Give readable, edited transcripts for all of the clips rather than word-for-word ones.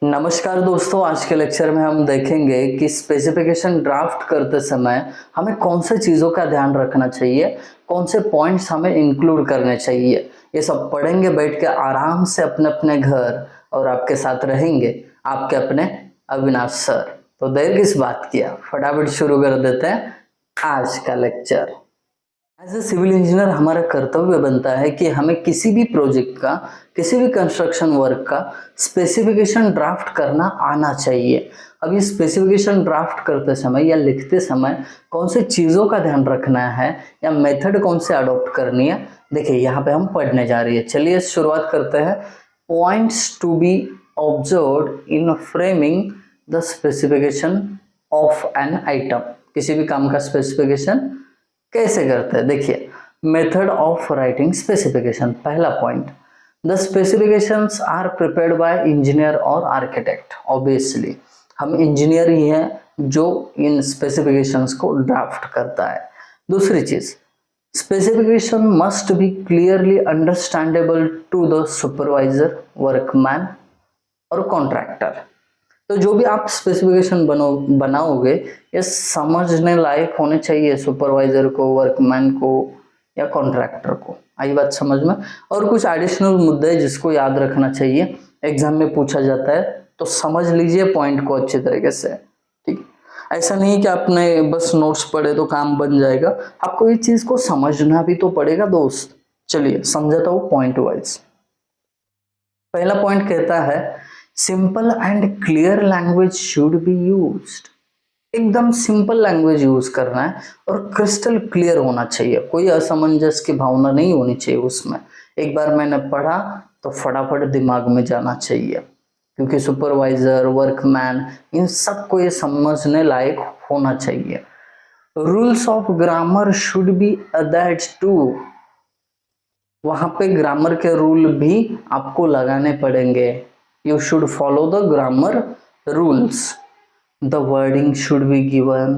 नमस्कार दोस्तों, आज के लेक्चर में हम देखेंगे कि स्पेसिफिकेशन ड्राफ्ट करते समय हमें कौन से चीज़ों का ध्यान रखना चाहिए, कौन से पॉइंट्स हमें इंक्लूड करने चाहिए। ये सब पढ़ेंगे बैठ के आराम से अपने अपने घर, और आपके साथ रहेंगे आपके अपने अविनाश सर। तो देर किस बात किया, फटाफट शुरू कर देते हैं आज का lecture. As a civil engineer हमारा कर्तव्य बनता है कि हमें किसी भी प्रोजेक्ट का, किसी भी कंस्ट्रक्शन वर्क का स्पेसिफिकेशन ड्राफ्ट करना आना चाहिए। अब ये स्पेसिफिकेशन ड्राफ्ट करते समय या लिखते समय कौन से चीज़ों का ध्यान रखना है या मेथड कौन से अडॉप्ट करनी है, देखिए यहाँ पे हम पढ़ने जा रही है। चलिए शुरुआत करते हैं। Points to be observed in framing the specification of an item. किसी भी काम का स्पेसिफिकेशन कैसे करते हैं, देखिए मेथड ऑफ राइटिंग स्पेसिफिकेशन। पहला point, the specifications are prepared by engineer और आर्किटेक्ट। ऑब्वियसली हम इंजीनियर ही हैं जो इन स्पेसिफिकेशंस को ड्राफ्ट करता है। दूसरी चीज, specification must be clearly understandable to the supervisor, workman और कॉन्ट्रैक्टर। तो जो भी आप स्पेसिफिकेशन बनाओगे ये समझने लायक होने चाहिए सुपरवाइजर को, वर्कमैन को या कॉन्ट्रैक्टर को। आई बात समझ में। और कुछ एडिशनल मुद्दे जिसको याद रखना चाहिए, एग्जाम में पूछा जाता है तो समझ लीजिए पॉइंट को अच्छी तरीके से। ठीक, ऐसा नहीं कि आपने बस नोट्स पढ़े तो काम बन जाएगा, आपको ये चीज को समझना भी तो पड़ेगा दोस्त। चलिए समझाता हूँ पॉइंट वाइज। पहला पॉइंट कहता है simple and clear language should be used. एकदम सिंपल लैंग्वेज यूज करना है और क्रिस्टल क्लियर होना चाहिए, कोई असमंजस की भावना नहीं होनी चाहिए उसमें। एक बार मैंने पढ़ा तो फटाफट दिमाग में जाना चाहिए, क्योंकि सुपरवाइजर, वर्कमैन, इन सबको ये समझने लायक होना चाहिए। Rules of grammar should be adhered to. वहां पे ग्रामर के रूल भी आपको लगाने पड़ेंगे। You should follow the grammar rules. The wording should be given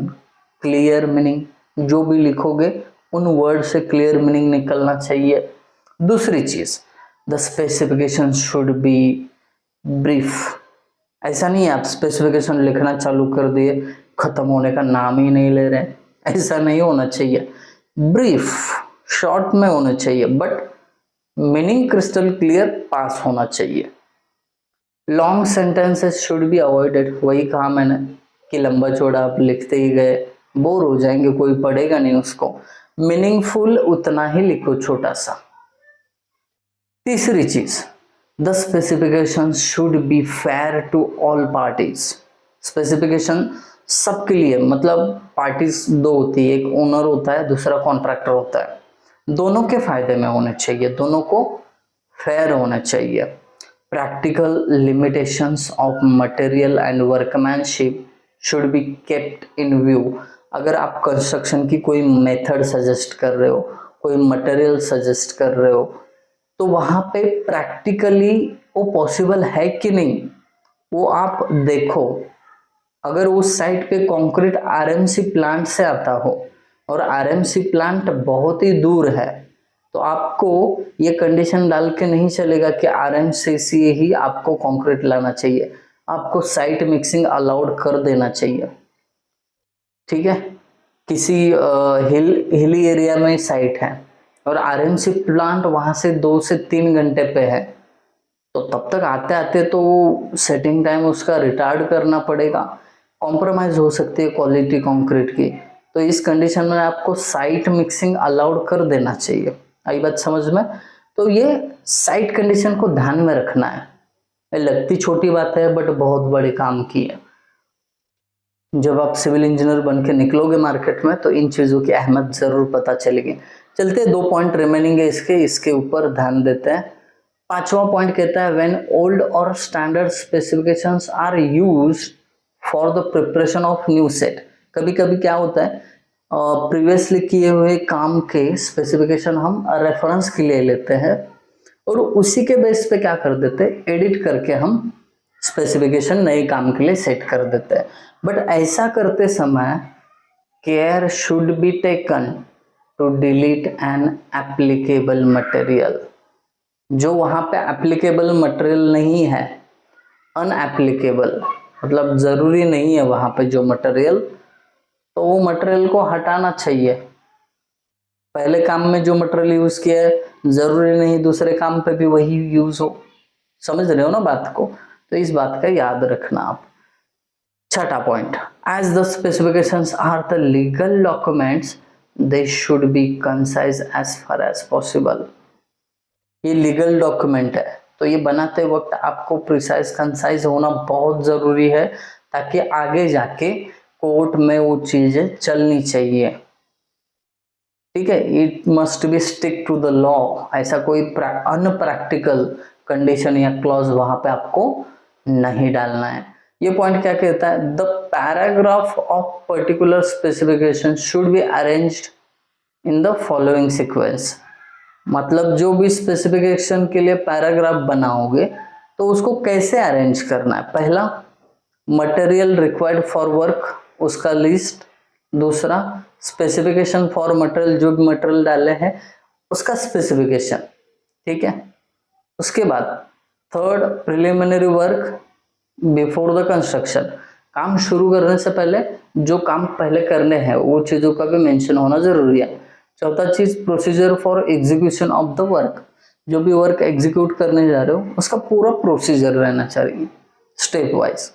clear meaning. जो भी लिखोगे उन वर्ड से क्लियर मीनिंग निकलना चाहिए। दूसरी चीज, the specification should B brief. ऐसा नहीं है आप स्पेसिफिकेशन लिखना चालू कर दिए, खत्म होने का नाम ही नहीं ले रहे, ऐसा नहीं होना चाहिए। ब्रीफ, शॉर्ट में होना चाहिए, बट मीनिंग क्रिस्टल क्लियर पास होना चाहिए। Long sentences should be avoided. वही कहा मैंने कि लंबा चौड़ा आप लिखते ही गए बोर हो जाएंगे, कोई पढ़ेगा नहीं उसको। मीनिंगफुल उतना ही लिखो, छोटा सा। तीसरी चीज, the specification should be fair to all parties. Specification सबके लिए, मतलब पार्टीज दो होती है, एक ओनर होता है, दूसरा कॉन्ट्रैक्टर होता है, दोनों के फायदे में होने चाहिए, दोनों को फेयर होना चाहिए। Practical limitations of material and workmanship should be kept in view. अगर आप कंस्ट्रक्शन की कोई मेथड सजेस्ट कर रहे हो, कोई मटेरियल सजेस्ट कर रहे हो, तो वहां पे प्रैक्टिकली वो पॉसिबल है कि नहीं वो आप देखो। अगर उस साइट पे कंक्रीट आरएमसी प्लांट से आता हो और आरएमसी प्लांट बहुत ही दूर है, तो आपको ये कंडीशन डाल के नहीं चलेगा कि आरएमसी से ही आपको कंक्रीट लाना चाहिए, आपको साइट मिक्सिंग अलाउड कर देना चाहिए। ठीक है, किसी हिली एरिया में साइट है और आरएमसी प्लांट वहां से 2 से 3 घंटे पे है, तो तब तक आते आते तो सेटिंग टाइम उसका रिटार्ड करना पड़ेगा, कॉम्प्रोमाइज हो सकती है क्वालिटी कंक्रीट की। तो इस कंडीशन में आपको साइट मिक्सिंग अलाउड कर देना चाहिए। आई बात समझ में। तो ये साइट कंडीशन को ध्यान में रखना है। लगती छोटी बात है बट बहुत बड़े काम की है। जब आप सिविल इंजीनियर बन के निकलोगे मार्केट में तो इन चीजों की अहमियत जरूर पता चलेगी। चलते 2 पॉइंट रिमेनिंग है इसके ऊपर ध्यान देते हैं। 5वां पॉइंट कहता है व्हेन ओल्ड और standard specifications are used for the preparation of new set. कभी कभी क्या होता है, प्रीवियसली किए हुए काम के स्पेसिफिकेशन हम रेफरेंस के लिए लेते हैं और उसी के बेस पे क्या कर देते हैं, एडिट करके हम स्पेसिफिकेशन नए काम के लिए सेट कर देते हैं। बट ऐसा करते समय care should be taken to delete an applicable material. जो वहां पे एप्लीकेबल मटेरियल नहीं है अनएप्लीकेबल, मतलब ज़रूरी नहीं है वहाँ पे जो मटेरियल, तो वो मटेरियल को हटाना चाहिए। पहले काम में जो मटेरियल यूज़ किया है ज़रूरी नहीं दूसरे काम पे भी वही यूज़ हो। समझ रहे हो ना बात को? तो इस बात का याद रखना आप। छठा point, as the specifications are the legal documents they should be concise as far as possible. ये लीगल डॉक्यूमेंट है तो ये बनाते वक्त आपको प्रिसाइज कंसाइज होना बहुत ज़रूरी है, ताकि आगे जाके कोर्ट में वो चीज़ें चलनी चाहिए। ठीक है, it must be stick to the law. ऐसा कोई अनप्रैक्टिकल कंडीशन या क्लॉज वहां पे आपको नहीं डालना है। ये पॉइंट क्या कहता है, the paragraph of particular specification should be arranged in the following sequence. मतलब जो भी स्पेसिफिकेशन के लिए पैराग्राफ बनाओगे तो उसको कैसे अरेंज करना है। पहला, मटेरियल रिक्वायर्ड फॉर वर्क, उसका लिस्ट। दूसरा, स्पेसिफिकेशन फॉर मटेरियल, जो भी मटेरियल डाले हैं उसका स्पेसिफिकेशन। ठीक है, उसके बाद third, preliminary work before the construction. काम शुरू करने से पहले जो काम पहले करने हैं वो चीज़ों का भी मेंशन होना जरूरी है। चौथा चीज, procedure for execution of the work. जो भी वर्क एग्जीक्यूट करने जा रहे हो उसका पूरा प्रोसीजर रहना चाहिए step wise.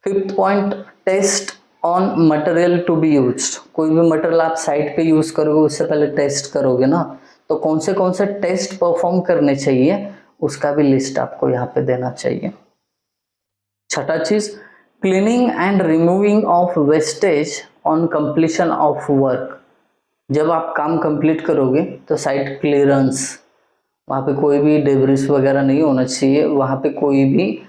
Fifth point, test on material to be used. कोई भी मटेरियल आप साइट पे यूज करोगे उससे पहले टेस्ट करोगे ना, तो कौन से टेस्ट परफॉर्म करने चाहिए उसका भी लिस्ट आपको यहाँ पे देना चाहिए। छठा चीज, cleaning and removing of wastage on completion of work. जब आप काम कंप्लीट करोगे तो साइट क्लियरेंस, वहाँ पे कोई भी डेब्रिस वगैरह नहीं होना चाहिए, वहाँ पे कोई भी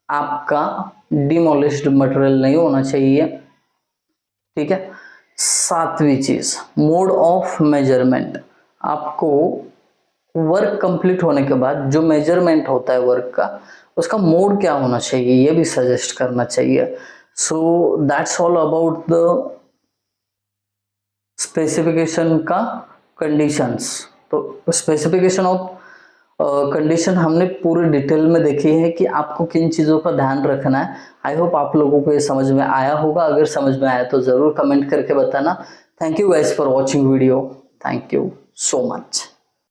आपका डिमोलिश्ड मटेरियल नहीं होना चाहिए। ठीक है, सातवीं चीज, मोड ऑफ मेजरमेंट। आपको वर्क कंप्लीट होने के बाद जो मेजरमेंट होता है वर्क का, उसका मोड क्या होना चाहिए ये भी सजेस्ट करना चाहिए। So that's all about the specification का कंडीशंस। तो स्पेसिफिकेशन ऑफ कंडीशन हमने पूरे डिटेल में देखी है कि आपको किन चीज़ों का ध्यान रखना है। आई होप आप लोगों को ये समझ में आया होगा। अगर समझ में आया तो ज़रूर कमेंट करके बताना। Thank you guys for watching video. Thank you so much.